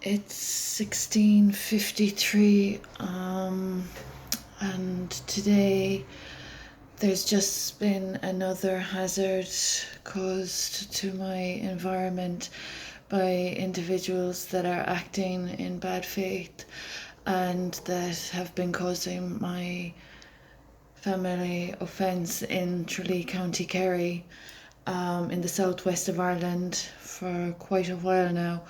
It's 16:53, and today there's just been another hazard caused to my environment by individuals that are acting in bad faith and that have been causing my family offence in Tralee, County Kerry, in the southwest of Ireland for quite a while now.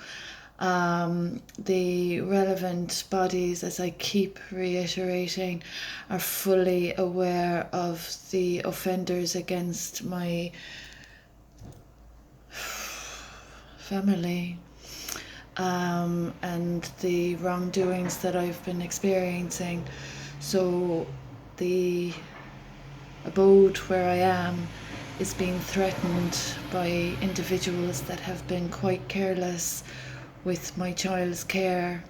The relevant bodies, as I keep reiterating, are fully aware of the offenders against my family, and the wrongdoings that I've been experiencing. So the abode where I am is being threatened by individuals that have been quite careless with my child's care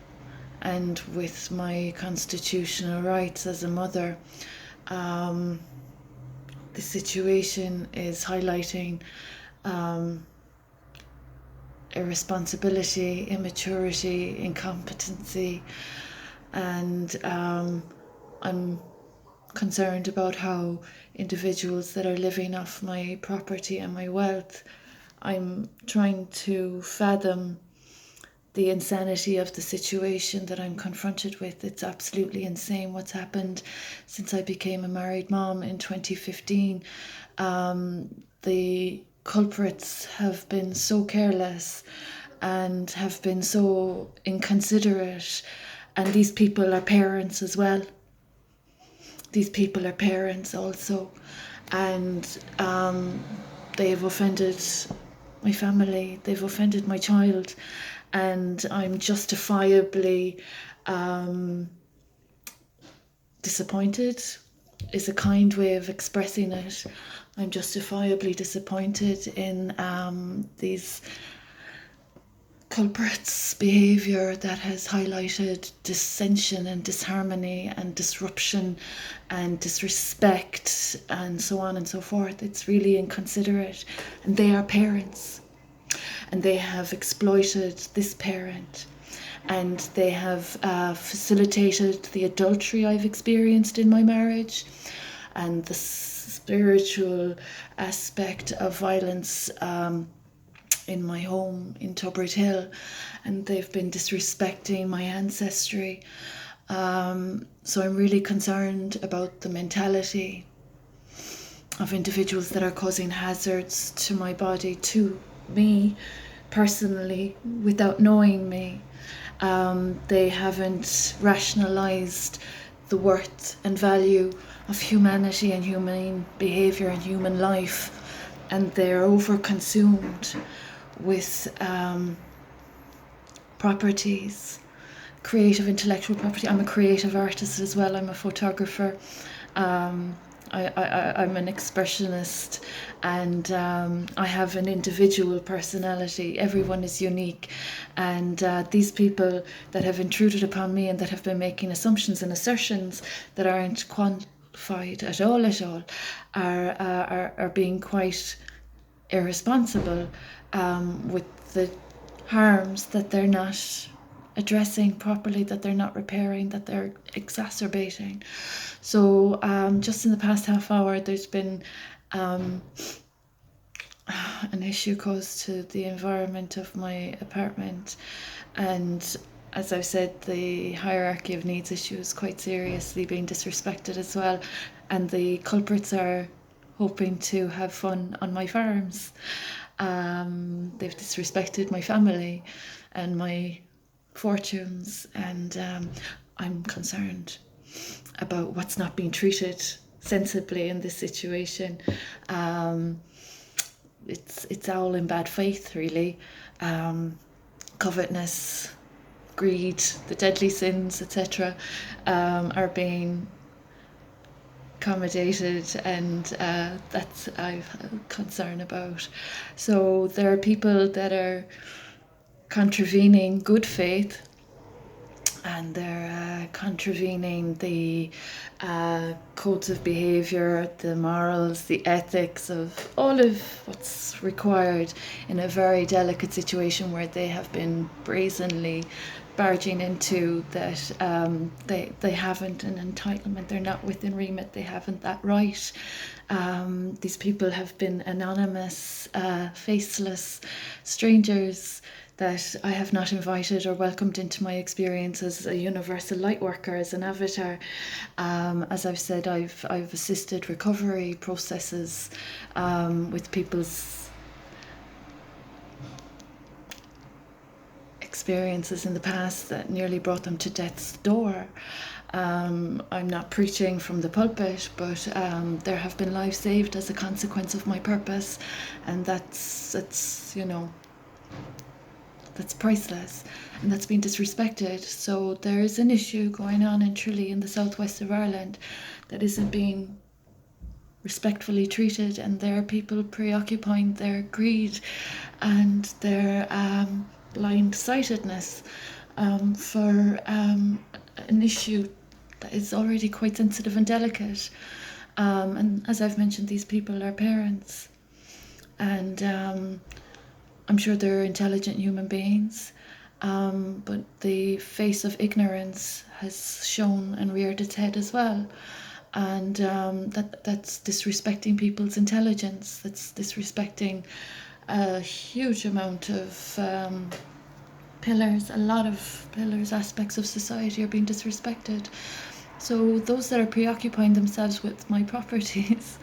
and with my constitutional rights as a mother. The situation is highlighting irresponsibility, immaturity, incompetency, and I'm concerned about how individuals that are living off my property and my wealth, I'm trying to fathom the insanity of the situation that I'm confronted with. It's absolutely insane what's happened since I became a married mom in 2015. The culprits have been so careless and have been so inconsiderate, and these people are parents as well. These people are parents also, and they've offended my family, they've offended my child, and I'm justifiably disappointed is a kind way of expressing it. I'm justifiably disappointed in these culprits' behaviour that has highlighted dissension and disharmony and disruption and disrespect and so on and so forth. It's really inconsiderate, and they are parents, and they have exploited this parent, and they have facilitated the adultery I've experienced in my marriage and the spiritual aspect of violence in my home in Tubright Hill, and they've been disrespecting my ancestry. So I'm really concerned about the mentality of individuals that are causing hazards to my body, to me personally, without knowing me. They haven't rationalised the worth and value of humanity and humane behaviour and human life, and they're over-consumed with properties, creative intellectual property. I'm a creative artist as well. I'm a photographer. I'm an expressionist, and I have an individual personality. Everyone is unique, and these people that have intruded upon me and that have been making assumptions and assertions that aren't quantified at all are being quite irresponsible with the harms that they're not addressing properly, that they're not repairing, that they're exacerbating. So just in the past half hour, there's been an issue caused to the environment of my apartment, and as I've said, the hierarchy of needs issue is quite seriously being disrespected as well, and the culprits are hoping to have fun on my farms. They've disrespected my family and my fortunes, and I'm concerned about what's not being treated sensibly in this situation. It's all in bad faith, really. Covetousness, greed, the deadly sins, etc., are being accommodated, and that's I've concern about. So there are people that are contravening good faith and they're contravening the codes of behaviour, the morals, the ethics of all of what's required in a very delicate situation where they have been brazenly barging into that they haven't an entitlement, they're not within remit, they haven't that right. These people have been anonymous, faceless strangers that I have not invited or welcomed into my experience as a universal light worker, as an avatar. As I've said, I've assisted recovery processes with people's experiences in the past that nearly brought them to death's door. I'm not preaching from the pulpit, but there have been lives saved as a consequence of my purpose, and that's priceless, and that's been disrespected. So there is an issue going on in Tralee in the southwest of Ireland that isn't being respectfully treated, and there are people preoccupying their greed and their blind-sightedness for an issue that is already quite sensitive and delicate. And as I've mentioned, these people are parents, and I'm sure they're intelligent human beings, but the face of ignorance has shown and reared its head as well. And that's disrespecting people's intelligence, that's disrespecting a huge amount of pillars, a lot of pillars, aspects of society are being disrespected. So those that are preoccupying themselves with my properties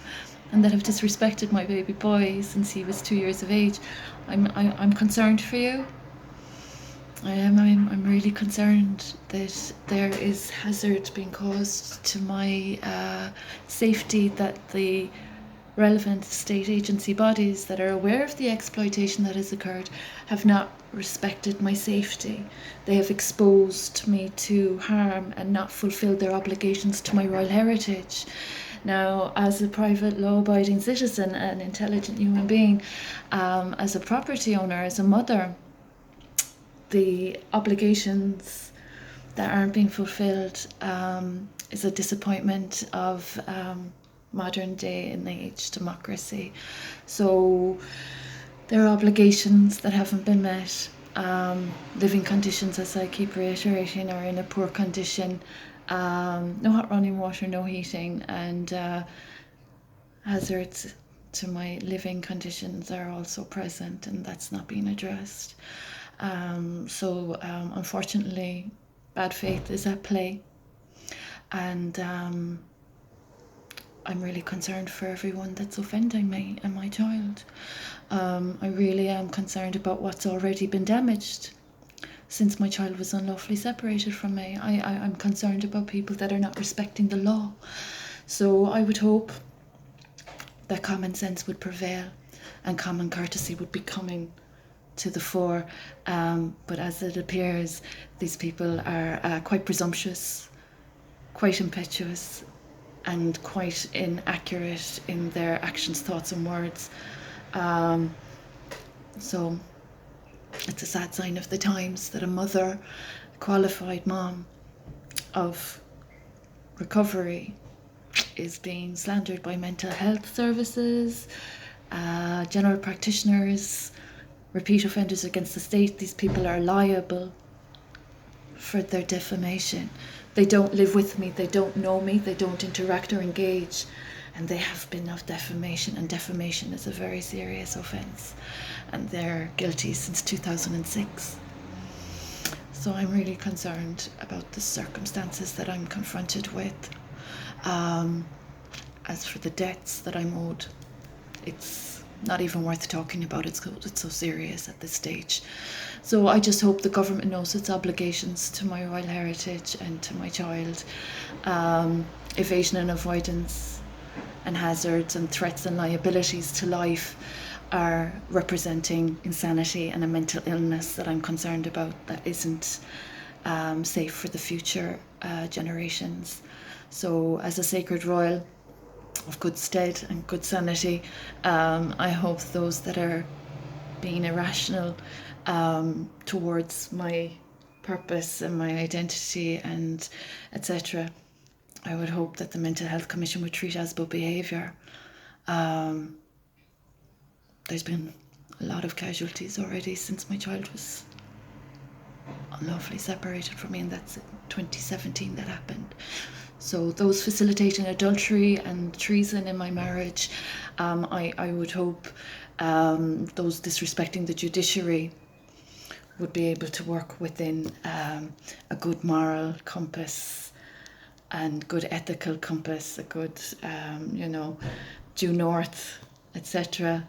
and that have disrespected my baby boy since he was 2 years of age, I'm concerned for you. I'm really concerned that there is hazard being caused to my safety, that the relevant state agency bodies that are aware of the exploitation that has occurred have not respected my safety. They have exposed me to harm and not fulfilled their obligations to my royal heritage. Now, as a private law-abiding citizen, an intelligent human being, as a property owner, as a mother, the obligations that aren't being fulfilled is a disappointment of modern day and age democracy. So there are obligations that haven't been met. Living conditions, as I keep reiterating, are in a poor condition. No hot running water, no heating, and hazards to my living conditions are also present, and that's not being addressed. So unfortunately, bad faith is at play, and I'm really concerned for everyone that's offending me and my child. I really am concerned about what's already been damaged since my child was unlawfully separated from me. I'm concerned about people that are not respecting the law. So I would hope that common sense would prevail and common courtesy would be coming to the fore. But as it appears, these people are quite presumptuous, quite impetuous, and quite inaccurate in their actions, thoughts, and words. So it's a sad sign of the times that a mother, a qualified mom of recovery, is being slandered by mental health services, general practitioners, repeat offenders against the state. These people are liable for their defamation. They don't live with me, they don't know me, they don't interact or engage, and they have been of defamation, and defamation is a very serious offence, and they're guilty since 2006. So I'm really concerned about the circumstances that I'm confronted with. As for the debts that I'm owed, it's not even worth talking about. It's so serious at this stage. So I just hope the government knows its obligations to my royal heritage and to my child. Evasion and avoidance and hazards and threats and liabilities to life are representing insanity and a mental illness that I'm concerned about, that isn't safe for the future generations. So as a sacred royal of good stead and good sanity, I hope those that are being irrational towards my purpose and my identity and etc. I would hope that the Mental Health Commission would treat ASBO behaviour. There's been a lot of casualties already since my child was unlawfully separated from me, and that's in 2017 that happened. So those facilitating adultery and treason in my marriage, I would hope those disrespecting the judiciary would be able to work within a good moral compass and good ethical compass, a good, due north, etc.,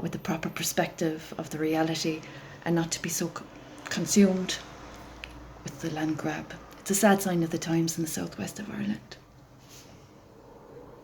with the proper perspective of the reality, and not to be so consumed with the land grab. It's a sad sign of the times in the southwest of Ireland.